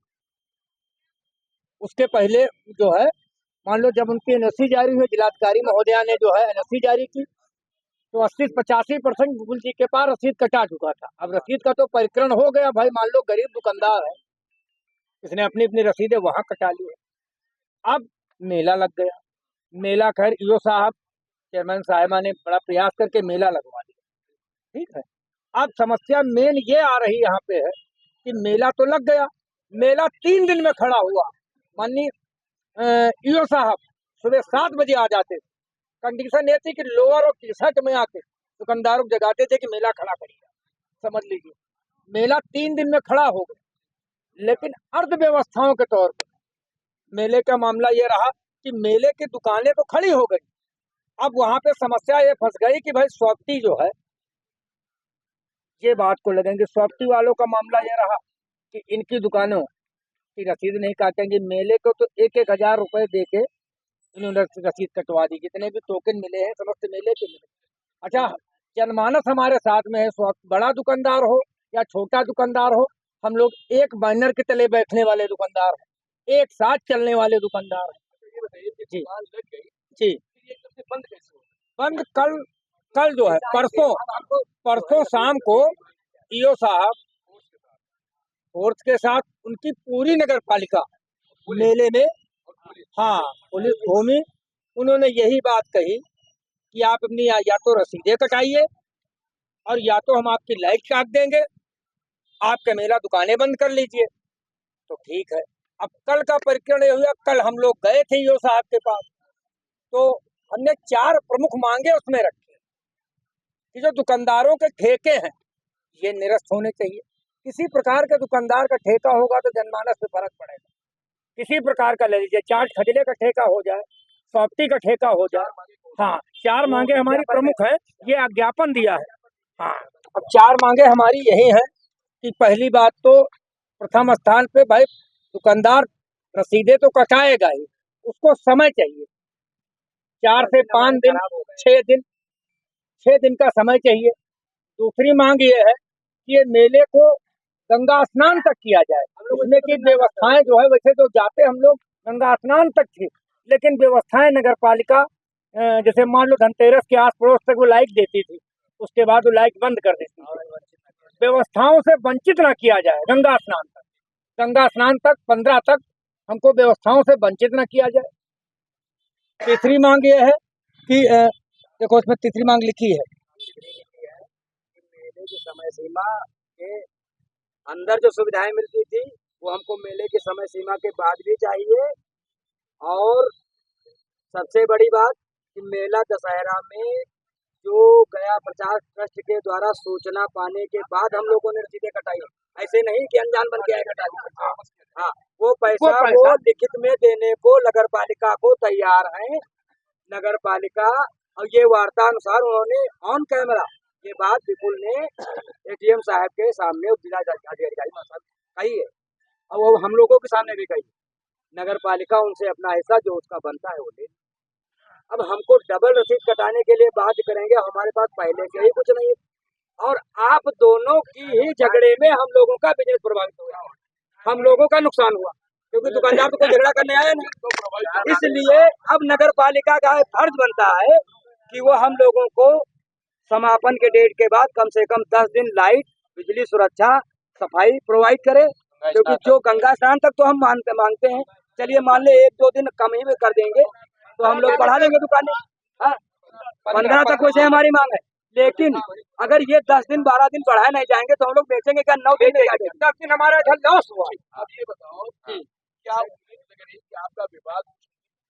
[SPEAKER 8] उसके पहले जो है, मान लो जब उनकी एनओसी जारी हुई, जिलाधिकारी महोदया ने जो है एनओसी जारी की, तो 80 से 85% विपुल जी के पास रसीद कटा चुका था। अब रसीद का तो परिक्रम हो गया भाई, मान लो गरीब दुकानदार है, इसने अपनी अपनी रसीदें वहां कटा ली है। अब मेला लग गया। मेला खैर ईओ साहब, चेयरमैन साहिबा ने बड़ा प्रयास करके मेला लगवा दिया, ठीक है। अब समस्या मेन ये आ रही यहाँ पे है कि मेला तो लग गया, मेला 3 दिन में खड़ा हुआ। माननीय ईओ साहब सुबह 7 बजे आ जाते, कंडीशन ये थी कि लोअर और टी-शर्ट में आके दुकानदारों को जगाते थे कि मेला खड़ा करिएगा। समझ लीजिए, मेला 3 दिन में खड़ा हो गया। लेकिन अर्थव्यवस्थाओं के तौर पर मेले का मामला ये रहा कि मेले की दुकानें तो खड़ी हो गई। अब वहां पे समस्या ये फंस गई कि भाई सॉफ्टी जो है, ये बात को लगेंगे, सॉफ्टी वालों का मामला ये रहा कि इनकी दुकानों की रसीद नहीं काटेंगे। मेले को तो 1-1 हजार रुपए दे के इन्होंने रसीद कटवा दी, जितने भी टोकन मिले हैं समस्त मेले के मिले। अच्छा, जनमानस हमारे साथ में है, बड़ा दुकानदार हो या छोटा दुकानदार हो, हम लोग एक बैनर के तले बैठने वाले दुकानदार हैं, एक साथ चलने वाले दुकानदार हैं। जी जी। बंद कल जो है, परसों शाम को ईओ साहब फोर्स के साथ उनकी पूरी नगर पालिका मेले में, हाँ, पुलिस घूमी। उन्होंने यही बात कही कि आप अपनी या तो रसीदें कटाइए और या तो हम आपकी लाइट काट देंगे, आपका मेला दुकानें बंद कर लीजिए। तो ठीक है। अब कल का परिक्रम ये हुआ, कल हम लोग गए थे ईओ साहब के पास, तो हमने 4 प्रमुख मांगे उसमें रखे कि जो दुकानदारों के ठेके हैं ये निरस्त होने चाहिए। किसी प्रकार के दुकानदार का ठेका होगा तो जनमानस पे फर्क पड़ेगा। किसी प्रकार का ले लीजिए, चाट खजले का ठेका हो जाए, सॉफ्टी का ठेका हो जाए। हाँ, 4 मांगे हमारी प्रमुख है, ये ज्ञापन दिया है। हाँ, अब 4 मांगे हमारी यही है कि पहली बात तो प्रथम स्थान पे भाई दुकानदार रसीदें तो कटाएगा ही, उसको समय चाहिए। 4 से 5 दिन, 6 दिन का समय चाहिए। दूसरी मांग ये है कि ये मेले को गंगा स्नान तक किया जाए। उसमें की व्यवस्थाएं जो है, वैसे तो जाते हम लोग गंगा स्नान तक थी, लेकिन व्यवस्थाएं नगर पालिका जैसे मान लो धनतेरस के आस पड़ोस तक वो लाइट देती थी, उसके बाद वो लाइट बंद कर देती थी। व्यवस्थाओं से वंचित ना किया जाए गंगा स्नान तक 15 तक हमको व्यवस्थाओं से वंचित न किया जाए। तीसरी मांग ये है कि देखो इसमें तीसरी मांग लिखी है।
[SPEAKER 9] मेले की समय सीमा के अंदर जो सुविधाएं मिलती थी वो हमको मेले की समय सीमा के बाद भी चाहिए। और सबसे बड़ी बात कि मेला दशहरा में जो गया प्रचार ट्रस्ट के द्वारा सूचना पाने के बाद हम लोगों ने रसीदें कटाई, ऐसे नहीं कि अनजान बन के आए कटा दी। हाँ, वो पैसा वो लिखित में देने को नगर पालिका को तैयार है। नगर पालिका और ये वार्ता अनुसार उन्होंने ऑन कैमरा ये बात विपुल ने एडीएम साहब के सामने जिला अधिकारी कही है और वो हम लोगों के सामने भी कही। नगर पालिका उनसे अपना हिस्सा जो उसका बनता है वो ले। अब हमको डबल रसीद कटाने के लिए बाध्य करेंगे, हमारे पास पहले से ही कुछ नहीं है और आप दोनों की ही झगड़े में हम लोगों का बिजनेस प्रभावित हुआ, हम लोगों का नुकसान हुआ क्योंकि दुकानदार तो कोई झगड़ा करने आया नहीं। इसलिए अब नगर पालिका का फर्ज बनता है कि वो हम लोगों को समापन के डेट के बाद कम से कम 10 दिन लाइट, बिजली, सुरक्षा, सफाई प्रोवाइड करे। क्योंकि जो गंगा स्नान तक तो हम मांगते हैं, चलिए मान ले 1-2 दिन कम ही में कर देंगे तो हम लोग बढ़ा देंगे दुकानें। 15 तक वैसे हमारी मांग है, लेकिन अगर ये 10 दिन 12 दिन बढ़ाए नहीं जाएंगे तो हम लोग बेचेंगे क्या? 9 दिन 10 दिन हमारा इधर लॉस हुआ।
[SPEAKER 5] आप ये बताओ क्या उम्मीद लग रही है कि आपका विवाद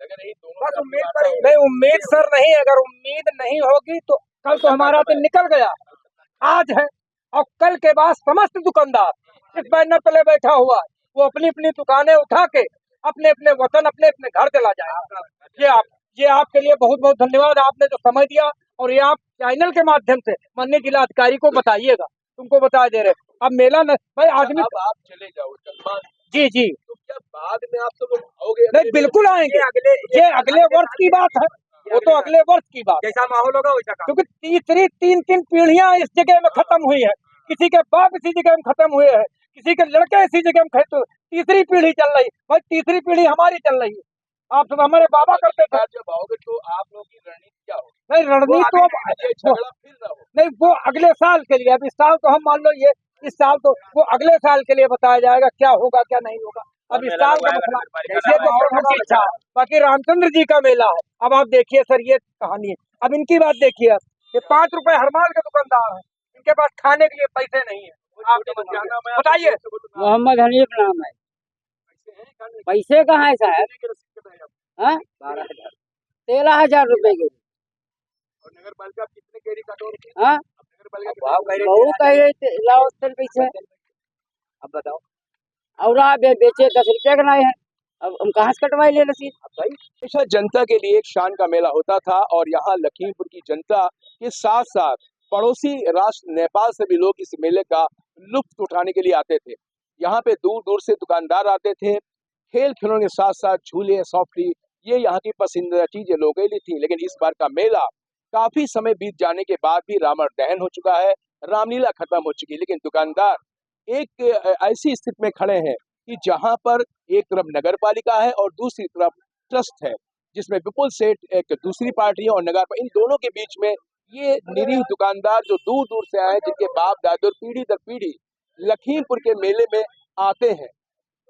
[SPEAKER 5] लग रही दोनों
[SPEAKER 8] बस उम्मीद पर नहीं, उम्मीद सर नहीं, अगर उम्मीद नहीं होगी तो कल तो हमारा दिन निकल गया, आज है और कल के बाद समस्त दुकानदार इस बैनर तले बैठा हुआ है, वो अपनी अपनी दुकानें उठा के अपने अपने वतन अपने अपने घर चला जाएगा। ये आपके लिए बहुत बहुत धन्यवाद, आपने जो समय दिया और ये आप चैनल के माध्यम से माननीय जिला अधिकारी को बताइएगा, तुमको बता दे रहे। अब मेला न भाई आदमी
[SPEAKER 5] आप चले जाओ
[SPEAKER 8] जी जी
[SPEAKER 5] तो क्या बाद में आप सब आओगे?
[SPEAKER 8] नहीं बिल्कुल आएंगे, ये अगले वर्ष की बात है, वो तो अगले वर्ष की बात,
[SPEAKER 9] जैसा माहौल होगा वैसा।
[SPEAKER 8] क्योंकि तीसरी 3 पीढ़ियां इस जगह में खत्म हुई है, किसी के बाप इसी जगह में खत्म हुए हैं, किसी के लड़के इसी जगह में खत्म, तीसरी पीढ़ी चल रही भाई, तीसरी पीढ़ी हमारी चल रही है। आप सब हमारे बाबा करते थे।
[SPEAKER 5] जब आओगे तो आप लोगों की रणनीति क्या होगी?
[SPEAKER 8] नहीं रणनीति तो
[SPEAKER 5] फिर ना हो,
[SPEAKER 8] नहीं, वो अगले साल के लिए, अब इस साल तो हम मान लो ये इस साल तो वो अगले साल के लिए बताया जाएगा क्या होगा क्या नहीं होगा। अब इस साल का मसला ये तो और की इच्छा है, बाकी रामचंद्र जी का मेला है। अब आप देखिए सर ये कहानी है, अब इनकी बात देखिए, ये 5 रुपए हर माल के दुकानदार है, इनके पास खाने के लिए पैसे नहीं है। आप बताइए।
[SPEAKER 9] मोहम्मद हनीफ नाम है। पैसे कहाँ है साहब? 13,000 रुपए के।
[SPEAKER 5] और नगर पालिका कितने केरी कटोर?
[SPEAKER 9] हाँ बहुत है लाओ पैसे। अब बताओ और आप बेचे 10 रुपये का नहीं है, अब हम कहाँ से कटवाई ले रसीद?
[SPEAKER 5] भाई हमेशा जनता के लिए एक शान का मेला होता था और यहाँ लखीमपुर की जनता के साथ साथ पड़ोसी राष्ट्र नेपाल से भी लोग इस मेले का लुत्फ उठाने के लिए आते थे। यहाँ पे दूर दूर से दुकानदार आते थे, खेल खिलौने के साथ साथ झूले, सॉफ्टी, ये यहाँ की पसंदीदा चीजें लोगों के लिए थी। लेकिन इस बार का मेला काफी समय बीत जाने के बाद भी रावण दहन हो चुका है, रामलीला खत्म हो चुकी है, लेकिन दुकानदार एक ऐसी स्थिति में खड़े हैं कि जहां पर एक तरफ नगर पालिका है और दूसरी तरफ ट्रस्ट है, जिसमें विपुल सेठ एक दूसरी पार्टी है और नगर, इन दोनों के बीच में ये निरीह दुकानदार जो दूर दूर से आए, जिनके बाप दादा पीढ़ी दर पीढ़ी लखीमपुर के मेले में आते हैं,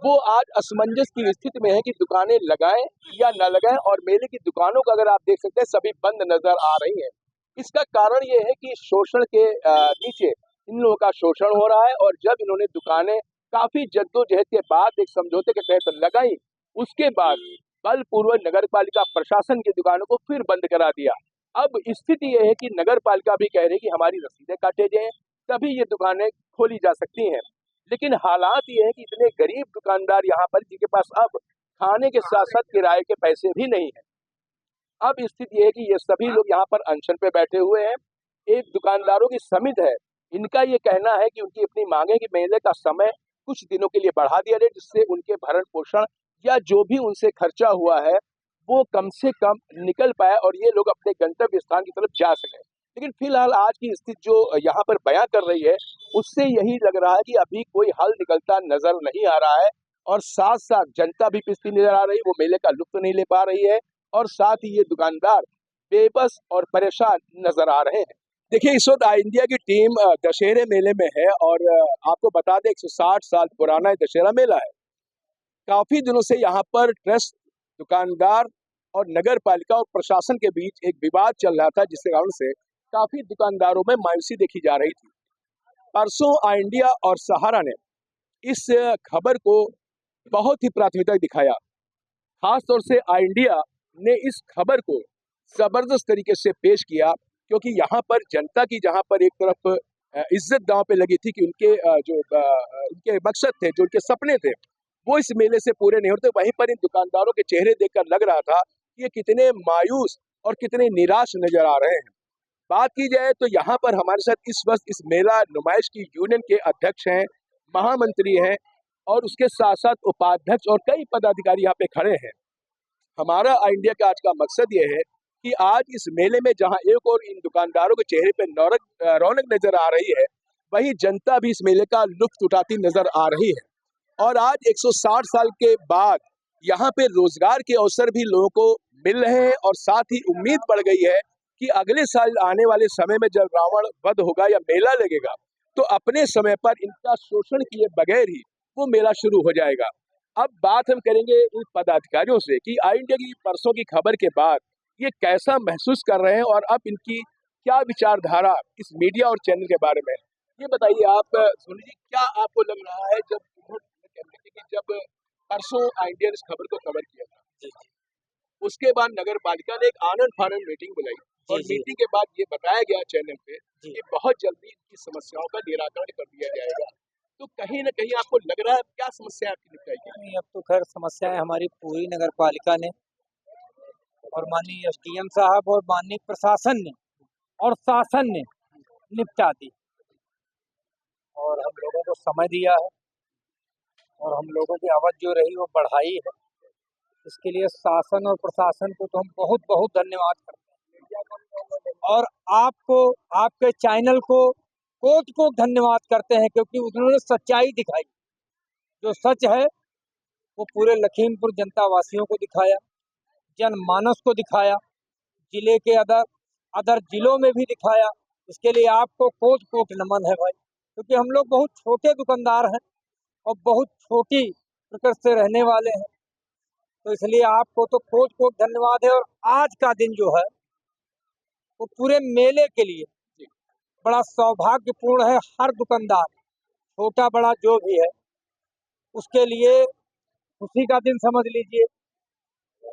[SPEAKER 5] वो आज असमंजस की स्थिति में है कि दुकानें लगाएं या न लगाएं। और मेले की दुकानों को अगर आप देख सकते हैं सभी बंद नजर आ रही हैं। इसका कारण ये है कि शोषण के नीचे इन लोगों का शोषण हो रहा है और जब इन्होंने दुकानें काफी जद्दोजहद के बाद एक समझौते के तहत लगाई, उसके बाद बलपूर्वक नगर पालिका प्रशासन की दुकानों को फिर बंद करा दिया। अब स्थिति यह है कि नगर पालिका भी कह रही कि हमारी रसीदें काटे जाएं तभी ये दुकानें खोली जा सकती हैं। लेकिन हालात ये है कि इतने गरीब दुकानदार यहाँ पर जिनके पास अब खाने के साथ साथ किराए के पैसे भी नहीं है। अब स्थिति ये है कि ये सभी लोग यहाँ पर अनशन पे बैठे हुए हैं। एक दुकानदारों की समिति है, इनका ये कहना है कि उनकी अपनी मांगे कि मेले का समय कुछ दिनों के लिए बढ़ा दिया जाए, जिससे उनके भरण पोषण या जो भी उनसे खर्चा हुआ है वो कम से कम निकल पाए और ये लोग अपने गंतव्य स्थान की तरफ जा सकें। लेकिन फिलहाल आज की स्थिति जो यहाँ पर बयां कर रही है उससे यही लग रहा है कि अभी कोई हल निकलता नजर नहीं आ रहा है और साथ साथ जनता भी पिसती नजर आ रही है, वो मेले का लुत्फ नहीं ले पा रही है और साथ ही ये दुकानदार बेबस और परेशान नजर आ रहे हैं। देखिए इस वक्त इंडिया की टीम दशहरे मेले में है और आपको बता दें 160 साल पुराना दशहरा मेला है। काफी दिनों से यहाँ पर ट्रस्ट, दुकानदार और नगर पालिका और प्रशासन के बीच एक विवाद चल रहा था, जिसके कारण से काफी दुकानदारों में मायूसी देखी जा रही थी। परसों आई इंडिया और सहारा ने इस खबर को बहुत ही प्राथमिकता दिखाया। खास तौर से आई इंडिया ने इस खबर को जबरदस्त तरीके से पेश किया, क्योंकि यहाँ पर जनता की जहाँ पर एक तरफ इज्जत दांव पे लगी थी कि उनके उनके मकसद थे, जो उनके सपने थे, वो इस मेले से पूरे नहीं होते, वहीं पर इन दुकानदारों के चेहरे देखकर लग रहा था कि ये कितने मायूस और कितने निराश नजर आ रहे हैं। बात की जाए तो यहाँ पर हमारे साथ इस वक्त इस मेला नुमाइश की यूनियन के अध्यक्ष हैं, महामंत्री हैं और उसके साथ साथ उपाध्यक्ष और कई पदाधिकारी यहाँ पे खड़े हैं। हमारा आई इंडिया का आज का मकसद ये है कि आज इस मेले में जहाँ एक और इन दुकानदारों के चेहरे पे रौनक नजर आ रही है, वही जनता भी इस मेले का लुत्फ उठाती नजर आ रही है। और आज 160 साल के बाद यहाँ पे रोजगार के अवसर भी लोगों को मिल रहे हैं और साथ ही उम्मीद बढ़ गई है कि अगले साल आने वाले समय में जब रावण वध होगा या मेला लगेगा, तो अपने समय पर इनका शोषण किए बगैर ही वो मेला शुरू हो जाएगा। अब बात हम करेंगे इन पदाधिकारियों से कि आई इंडिया की परसों की खबर के बाद ये कैसा महसूस कर रहे हैं और अब इनकी क्या विचारधारा इस मीडिया और चैनल के बारे में। ये बताइए आप सोनी जी, क्या आपको लग रहा है जब परसों आई इंडिया ने इस खबर को कवर किया था, उसके बाद नगर पालिका ने एक आनंद फानंद मीटिंग बुलाई और मीटिंग के बाद ये बताया गया चैनल पे कि बहुत जल्दी इनकी समस्याओं का निराकरण कर दिया जाएगा, तो कहीं ना कहीं आपको लग रहा है क्या समस्या आपकी निपटाई?
[SPEAKER 8] नहीं, अब तो खैर समस्याएं हमारी पूरी नगर पालिका ने और माननीय एसडीएम साहब और माननीय प्रशासन ने और शासन ने निपटा दी और हम लोगों को समय दिया है और हम लोगों की आवाज जो रही वो बढ़ाई है। इसके लिए शासन और प्रशासन को तो हम बहुत बहुत धन्यवाद करते हैं और आपको, आपके चैनल को कोट धन्यवाद करते हैं, क्योंकि उन्होंने सच्चाई दिखाई। जो सच है वो पूरे लखीमपुर जनता वासियों को दिखाया, जनमानस को दिखाया, जिले के अदर जिलों में भी दिखाया। इसके लिए आपको कोट नमन है भाई, क्योंकि हम लोग बहुत छोटे दुकानदार हैं और बहुत छोटी प्रकृति से रहने वाले हैं, तो इसलिए आपको तो कोट धन्यवाद है। और आज का दिन जो है वो पूरे मेले के लिए बड़ा सौभाग्यपूर्ण है। हर दुकानदार, छोटा बड़ा जो भी है, उसके लिए खुशी का दिन समझ लीजिए।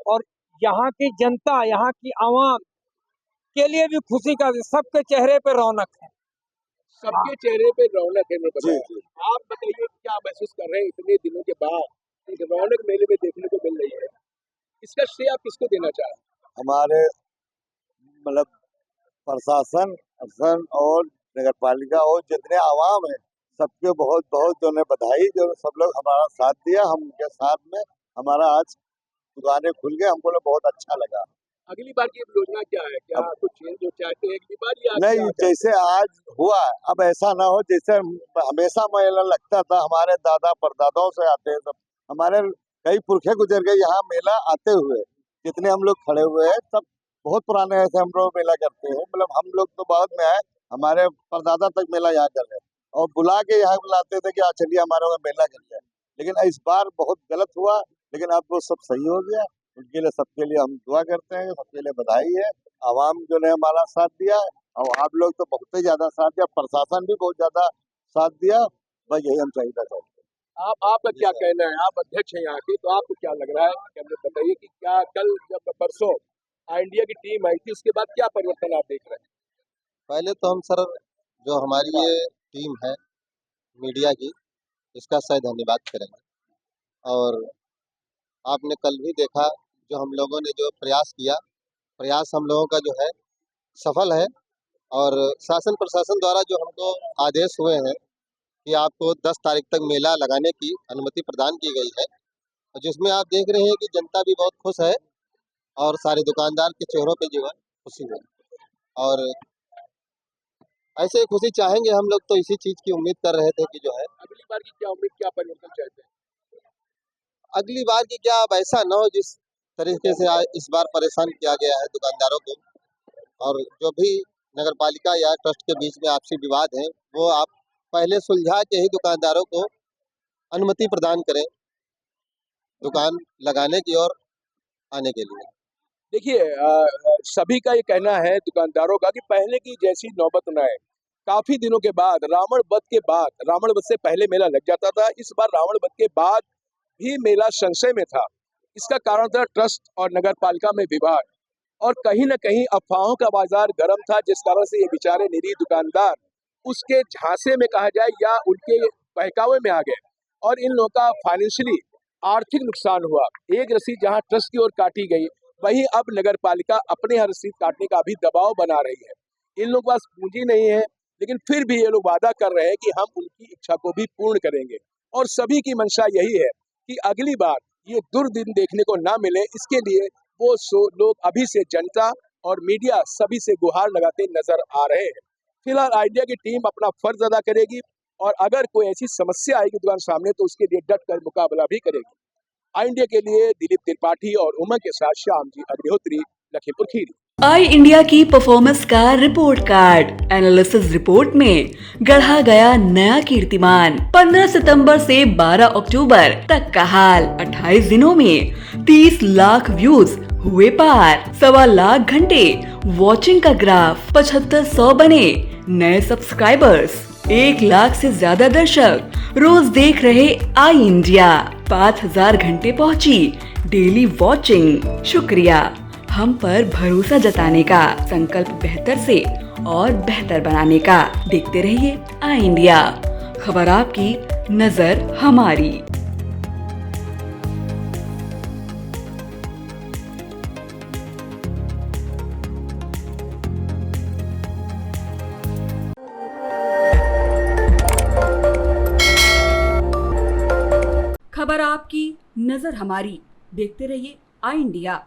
[SPEAKER 8] और यहाँ की जनता, यहाँ की आवाम के लिए भी खुशी का दिन। सबके चेहरे पे रौनक है,
[SPEAKER 5] सबके चेहरे पे रौनक है। आप बताइए क्या महसूस कर रहे हैं इतने दिनों के बाद एक रौनक मेले में देखने को मिल रही है, इसका श्रेय आप किसको देना चाहें?
[SPEAKER 7] हमारे मतलब प्रशासन और नगर पालिका और जितने आवाम है, सबके बहुत बहुत जो है बधाई, जो सब लोग हमारा साथ दिया। हम उनके साथ में हमारा आज दुकानें खुल गए, हमको बहुत अच्छा लगा।
[SPEAKER 5] अगली बार की योजना क्या है? क्या कुछ चेंज जो चाहते हैं अगली बार या
[SPEAKER 7] नहीं, जैसे आज हुआ अब ऐसा ना हो जैसे हमेशा मेला लगता था। हमारे दादा परदादाओं से आते हैं, सब हमारे कई पुरखे गुजर गए यहाँ मेला आते हुए। जितने हम लोग खड़े हुए हैं सब बहुत पुराने ऐसे हम लोग मेला करते हैं। मतलब हम लोग तो बाद में आए, हमारे परदादा तक मेला यहाँ कर रहे और बुला के यहाँ बुलाते थे कि चलिए हमारे वहाँ मेला कर जाए। लेकिन इस बार बहुत गलत हुआ, लेकिन अब वो सब सही हो गया। उनके लिए, सबके लिए हम दुआ करते हैं, सबके लिए बधाई है। आवाम जो ने हमारा साथ दिया और आप लोग तो बहुत ही ज्यादा साथ दिया, प्रशासन भी बहुत ज्यादा साथ दिया। बस यही हम चाहिए था।
[SPEAKER 5] आपका क्या कहना है? आप अध्यक्ष हैं यहाँ के, तो आपको क्या लग रहा है? बताइए कि क्या कल जब परसों आई इंडिया की टीम आई थी, उसके बाद क्या परिवर्तन आप देख रहे हैं?
[SPEAKER 10] पहले तो हम सर, जो हमारी ये टीम है मीडिया की, इसका सही धन्यवाद करेंगे। और आपने कल भी देखा जो हम लोगों ने जो प्रयास किया, प्रयास हम लोगों का जो है सफल है। और शासन प्रशासन द्वारा जो हमको आदेश हुए हैं कि आपको 10 तारीख तक मेला लगाने की अनुमति प्रदान की गई है, और जिसमें आप देख रहे हैं कि जनता भी बहुत खुश है और सारे दुकानदार के चेहरों पे जो है खुशी है। और ऐसे ही खुशी चाहेंगे हम लोग, तो इसी चीज की उम्मीद कर रहे थे कि जो है
[SPEAKER 5] अगली बार की क्या उम्मीद, क्या परिवर्तन चाहते हैं?
[SPEAKER 10] अगली बार की क्या, अब ऐसा न हो जिस तरीके से इस बार परेशान किया गया है दुकानदारों को। और जो भी नगर पालिका या ट्रस्ट के बीच में आपसी विवाद है, वो आप पहले सुलझा के ही दुकानदारों को अनुमति प्रदान करें दुकान लगाने की और आने के लिए।
[SPEAKER 5] देखिए सभी का ये कहना है दुकानदारों का कि पहले की जैसी नौबत न आए। काफी दिनों के बाद रावण वध से पहले मेला लग जाता था। इस बार रावण वध के बाद भी मेला संशय में था। इसका कारण था ट्रस्ट और नगर पालिका में विवाद और कहीं न कहीं अफवाहों का बाजार गर्म था, जिस कारण से ये बेचारे निरीह दुकानदार उसके झांसे में कहा जाए या उनके बहकावे में आ गए और इन लोगों का फाइनेंशियली आर्थिक नुकसान हुआ। एक रसीद जहां ट्रस्ट की ओर काटी गई, वहीं अब नगर पालिका अपने यहाँ रसीद काटने का भी दबाव बना रही है। इन लोगों के पास पूंजी नहीं है, लेकिन फिर भी ये लोग वादा कर रहे हैं कि हम उनकी इच्छा को भी पूर्ण करेंगे और सभी की मंशा यही है कि अगली बार ये दुर्दिन देखने को ना मिले। इसके लिए वो लोग अभी से जनता और मीडिया सभी से गुहार लगाते नजर आ रहे हैं। फिलहाल आइडिया की टीम अपना फर्ज अदा करेगी और अगर कोई ऐसी समस्या आएगी दुकान सामने तो उसके लिए डट कर मुकाबला भी करेगी। आई इंडिया के लिए दिलीप त्रिपाठी और उमंग के साथ श्याम जी अग्निहोत्री, लखीमपुर खीरी।
[SPEAKER 11] आई इंडिया की परफॉर्मेंस का रिपोर्ट कार्ड एनालिसिस रिपोर्ट में गढ़ा गया नया कीर्तिमान। 15 सितंबर से 12 अक्टूबर तक का हाल। 28 दिनों में 30 लाख व्यूज हुए पार। 1.25 लाख घंटे वॉचिंग का ग्राफ। 7500 बने नए सब्सक्राइबर्स। 1 लाख से ज्यादा दर्शक रोज देख रहे आई इंडिया। 5000 घंटे पहुंची डेली वॉचिंग। शुक्रिया हम पर भरोसा जताने का। संकल्प बेहतर से और बेहतर बनाने का। देखते रहिए आई इंडिया, खबर आपकी, नजर हमारी। खबर आपकी, नजर हमारी। देखते रहिए आई इंडिया।